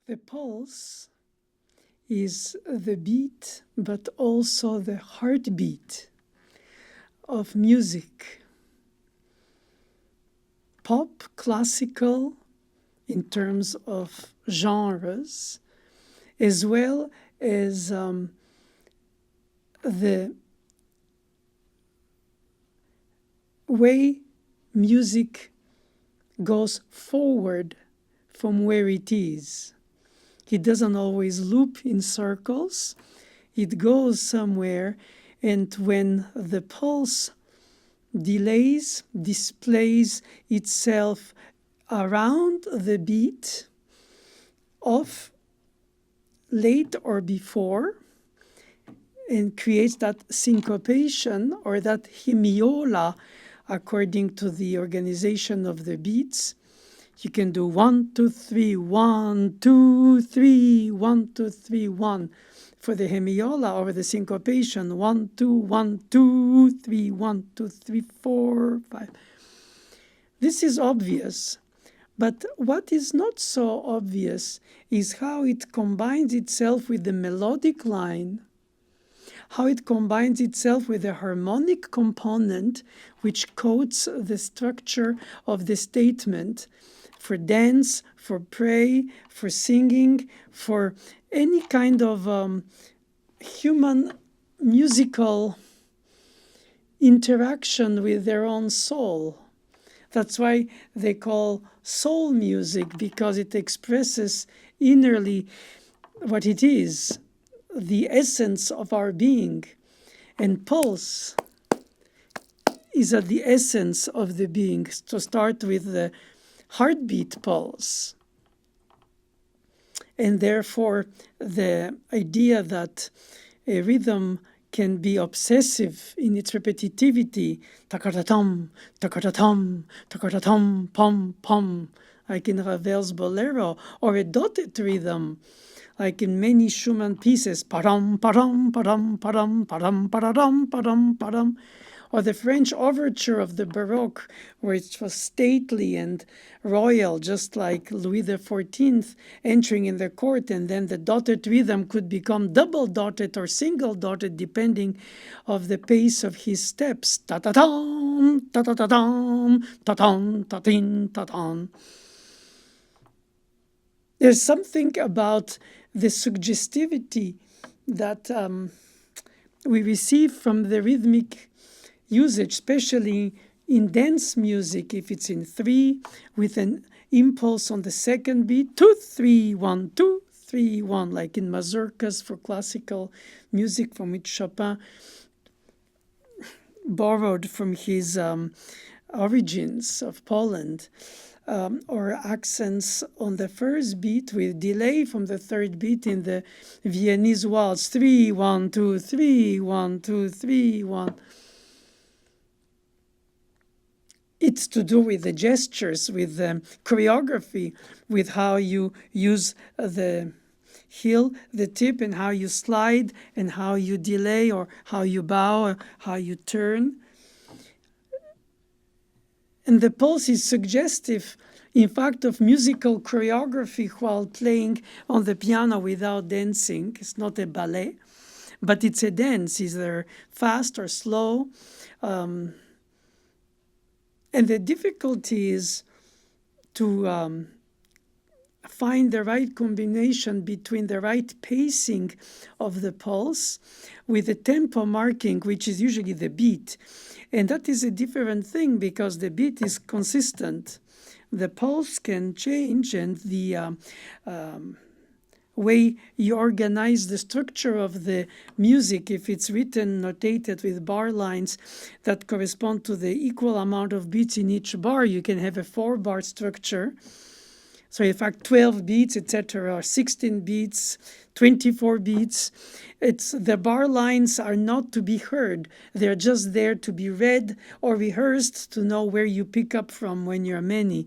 The pulse is the beat, but also the heartbeat of music. Pop, classical, in terms of genres, as well as the way music goes forward from where it is. It doesn't always loop in circles. It goes somewhere, and when the pulse displays itself around the beat of late or before, and creates that syncopation or that hemiola according to the organization of the beats. You can do 1, 2, 3, 1, 2, 3, 1, 2, 3, 1 for the hemiola, or the syncopation 1, 2, 1, 2, 3, 1, 2, 3, 4, 5. This is obvious, but what is not so obvious is how it combines itself with the melodic line, how it combines itself with the harmonic component, which codes the structure of the statement for dance, for pray, for singing, for any kind of human musical interaction with their own soul. That's why they call soul music, because it expresses innerly what it is, the essence of our being. And pulse is at the essence of the being. To start with the heartbeat pulse. And therefore, the idea that a rhythm can be obsessive in its repetitivity, takatatam, takatatam, takatatam, pom, pom, like in Ravel's Bolero, or a dotted rhythm, like in many Schumann pieces, param, param, param, param, param, param, param, param, or the French overture of the Baroque, where it was stately and royal, just like Louis XIV entering in the court, and then the dotted rhythm could become double dotted or single dotted, depending of the pace of his steps. Ta-ta-tam, ta-ta-ta-tam, ta-tam, ta-tin, ta-tam. There's something about the suggestivity that we receive from the rhythmic usage, especially in dance music, if it's in 3 with an impulse on the second beat, 2, 3, 1, 2, 3, 1, like in mazurkas for classical music, from which Chopin borrowed from his origins of Poland, or accents on the first beat with delay from the third beat in the Viennese waltz, 3, 1, 2, 3, 1, 2, 3, 1. It's to do with the gestures, with the choreography, with how you use the heel, the tip, and how you slide, and how you delay, or how you bow, or how you turn. And the pulse is suggestive, in fact, of musical choreography while playing on the piano without dancing. It's not a ballet, but it's a dance, either fast or slow. And the difficulty is to find the right combination between the right pacing of the pulse with the tempo marking, which is usually the beat. And that is a different thing, because the beat is consistent. The pulse can change, and the way you organize the structure of the music, if it's written, notated with bar lines that correspond to the equal amount of beats in each bar, you can have a 4-bar structure. So in fact, 12 beats, etc., or 16 beats, 24 beats. The bar lines are not to be heard. They're just there to be read or rehearsed, to know where you pick up from when you're many.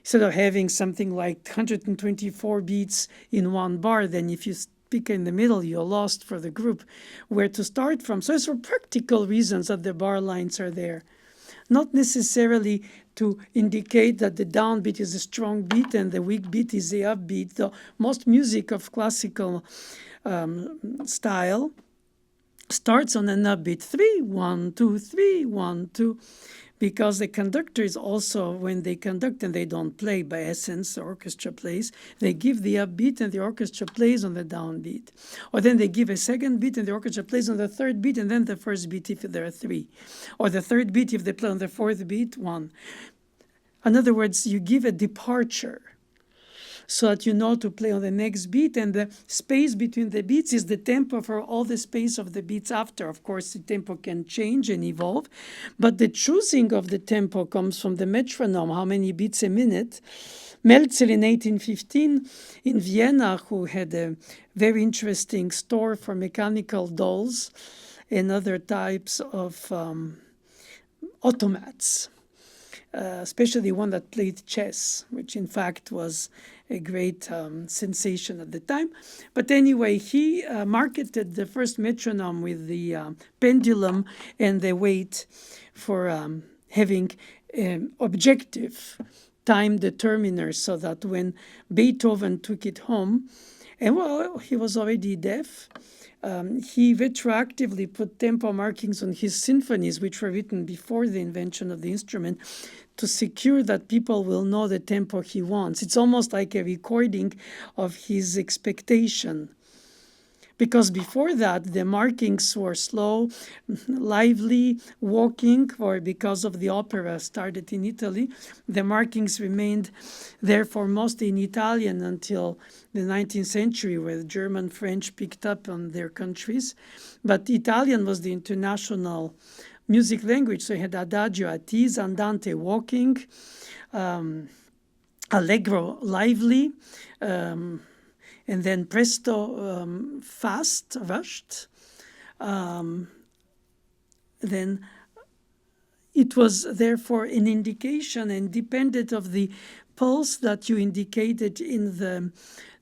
Instead of having something like 124 beats in one bar, then if you pick in the middle, you're lost for the group where to start from. So it's for practical reasons that the bar lines are there, not necessarily to indicate that the downbeat is a strong beat and the weak beat is the upbeat. So most music of classical style starts on an upbeat 3, 1, 2, 3, 1, 2, because the conductor is also, when they conduct and they don't play by essence, the orchestra plays, they give the upbeat and the orchestra plays on the downbeat. Or then they give a second beat and the orchestra plays on the third beat and then the first beat if there are 3. Or the third beat if they play on the fourth beat, 1. In other words, you give a departure so that you know to play on the next beat, and the space between the beats is the tempo for all the space of the beats after. Of course, the tempo can change and evolve, but the choosing of the tempo comes from the metronome, how many beats a minute. Melzel in 1815 in Vienna, who had a very interesting store for mechanical dolls and other types of automats, especially one that played chess, which in fact was a great sensation at the time. But anyway, he marketed the first metronome with the pendulum and the weight for having objective time determiners, so that when Beethoven took it home, and well, he was already deaf, he retroactively put tempo markings on his symphonies, which were written before the invention of the instrument, to secure that people will know the tempo he wants. It's almost like a recording of his expectation. Because before that, the markings were slow, lively, walking, or because of the opera started in Italy, the markings remained therefore mostly in Italian until the 19th century, where German, French picked up on their countries. But Italian was the international music language, so you had adagio, attese, andante, walking, allegro, lively, and then presto, fast, rushed. Then it was therefore an indication and depended of the pulse that you indicated in the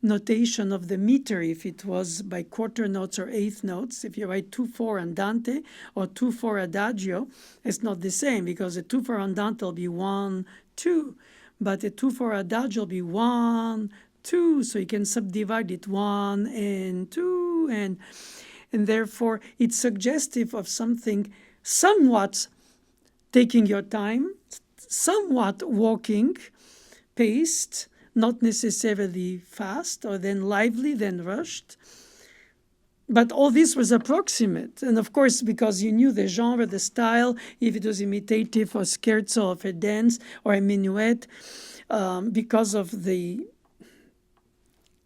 notation of the meter, if it was by quarter notes or eighth notes. If you write 2/4 andante or 2/4 adagio, it's not the same, because a 2/4 andante will be 1, 2, but a 2/4 adagio will be 1, 2, so you can subdivide it 1 and 2, and therefore it's suggestive of something somewhat taking your time, somewhat walking, paced, not necessarily fast, or then lively, then rushed. But all this was approximate. And of course, because you knew the genre, the style, if it was imitative or scherzo of a dance or a minuet, because of the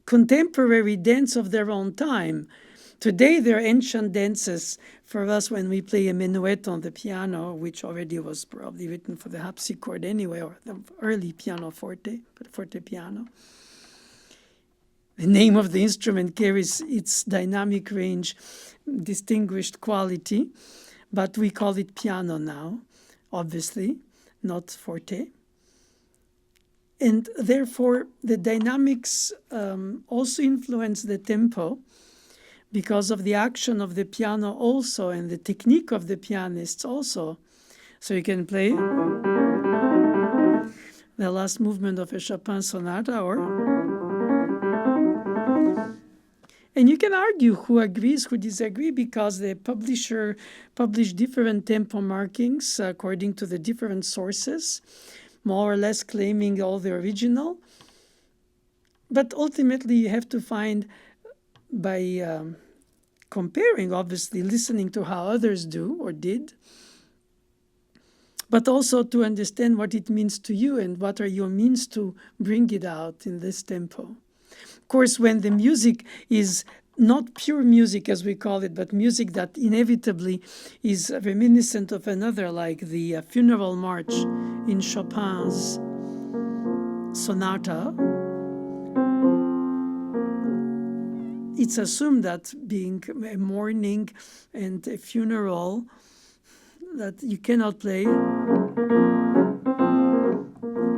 contemporary dance of their own time. Today, they're ancient dances for us when we play a minuet on the piano, which already was probably written for the harpsichord anyway, or the early pianoforte, but forte piano. The name of the instrument carries its dynamic range, distinguished quality, but we call it piano now, obviously, not forte. And therefore, the dynamics also influence the tempo, because of the action of the piano also, and the technique of the pianists also. So you can play the last movement of a Chopin sonata, and you can argue who agrees, who disagrees, because the publisher published different tempo markings according to the different sources, more or less claiming all the original. But ultimately, you have to find, by comparing, obviously, listening to how others do or did, but also to understand what it means to you and what are your means to bring it out in this tempo. Of course, when the music is not pure music, as we call it, but music that inevitably is reminiscent of another, like the funeral march in Chopin's sonata, it's assumed that being a mourning and a funeral, that you cannot play,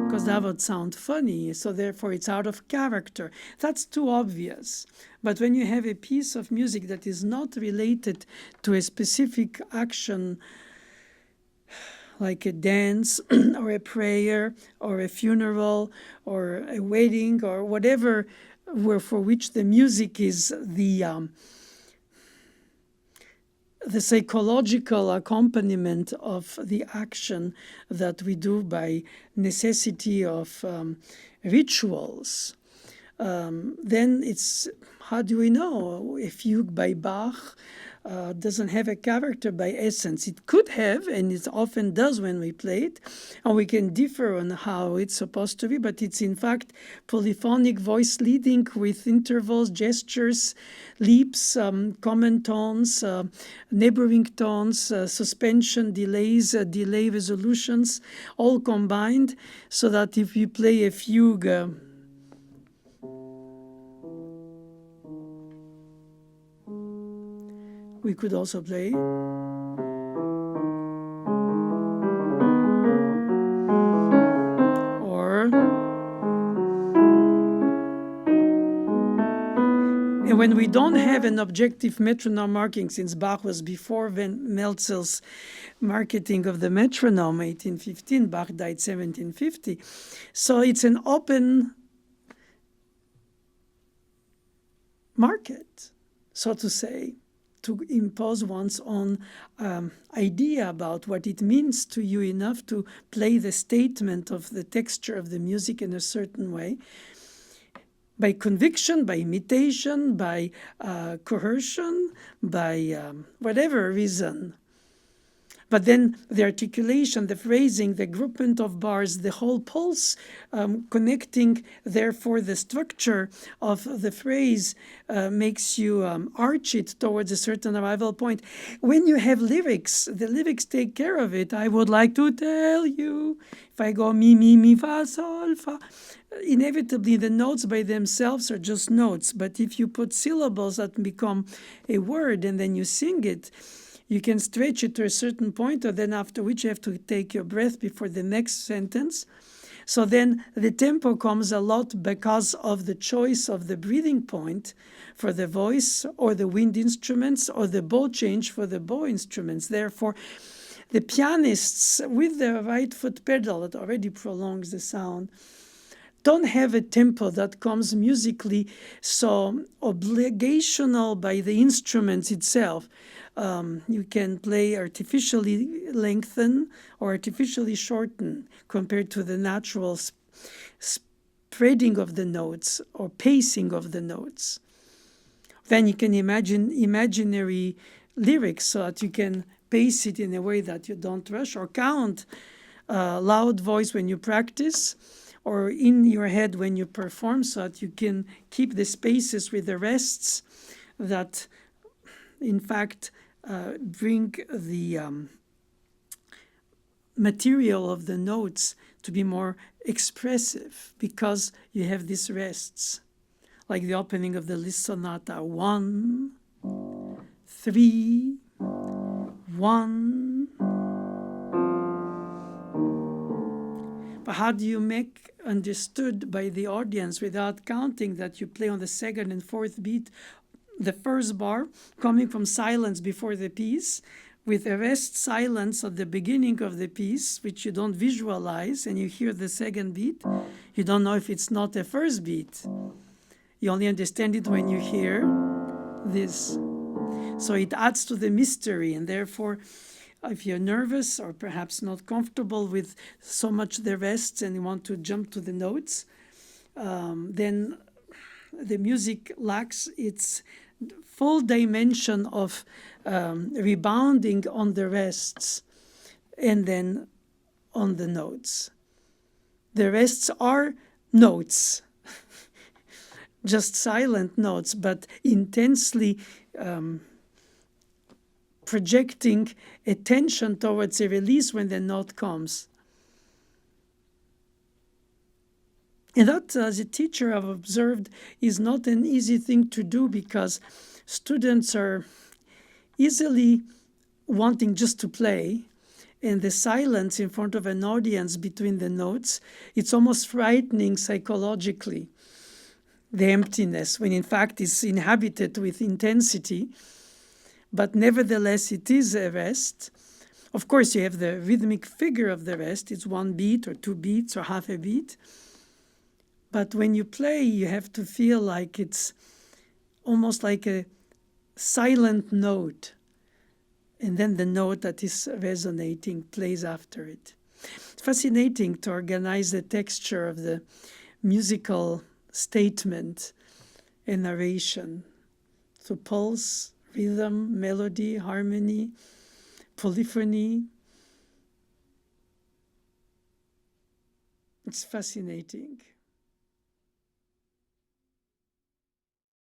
because that would sound funny, so therefore it's out of character. That's too obvious. But when you have a piece of music that is not related to a specific action, like a dance or a prayer or a funeral or a wedding or whatever, for which the music is the psychological accompaniment of the action that we do by necessity of rituals. Then it's, how do we know? A fugue by Bach doesn't have a character by essence. It could have, and it often does when we play it, and we can differ on how it's supposed to be, but it's in fact polyphonic voice leading with intervals, gestures, leaps, common tones, neighboring tones, suspension, delays, delay resolutions, all combined, so that if you play a fugue, we could also play. Or, and when we don't have an objective metronome marking, since Bach was before Van Melzel's marketing of the metronome, 1815, Bach died 1750. So it's an open market, so to say, to impose one's own idea about what it means to you enough to play the statement of the texture of the music in a certain way, by conviction, by imitation, by coercion, by whatever reason. But then the articulation, the phrasing, the groupment of bars, the whole pulse, connecting, therefore, the structure of the phrase makes you arch it towards a certain arrival point. When you have lyrics, the lyrics take care of it. I would like to tell you, if I go mi, mi, mi, fa, sol, fa, inevitably the notes by themselves are just notes. But if you put syllables that become a word and then you sing it, you can stretch it to a certain point, or then after which you have to take your breath before the next sentence. So then the tempo comes a lot because of the choice of the breathing point for the voice, or the wind instruments, or the bow change for the bow instruments. Therefore, the pianists with the right foot pedal that already prolongs the sound don't have a tempo that comes musically so obligational by the instruments itself. You can play artificially lengthen or artificially shorten compared to the natural spreading of the notes or pacing of the notes. Then you can imagine imaginary lyrics so that you can pace it in a way that you don't rush, or count loud voice when you practice, or in your head when you perform, so that you can keep the spaces with the rests that in fact bring the material of the notes to be more expressive, because you have these rests, like the opening of the Liszt Sonata, 1, 3, 1. But how do you make understood by the audience without counting that you play on the second and fourth beat, the first bar coming from silence before the piece, with a rest silence at the beginning of the piece, which you don't visualize, and you hear the second beat. You don't know if it's not a first beat. You only understand it when you hear this. So it adds to the mystery, and therefore, if you're nervous or perhaps not comfortable with so much the rests and you want to jump to the notes, then the music lacks its full dimension of rebounding on the rests and then on the notes. The rests are notes, just silent notes, but intensely projecting attention towards a release when the note comes. And that, as a teacher, I've observed, is not an easy thing to do, because students are easily wanting just to play, and the silence in front of an audience between the notes, it's almost frightening psychologically, the emptiness, when in fact it's inhabited with intensity. But nevertheless, it is a rest. Of course, you have the rhythmic figure of the rest. It's one beat or two beats or half a beat. But when you play, you have to feel like it's almost like a silent note. And then the note that is resonating plays after it. It's fascinating to organize the texture of the musical statement and narration. So pulse, rhythm, melody, harmony, polyphony. It's fascinating.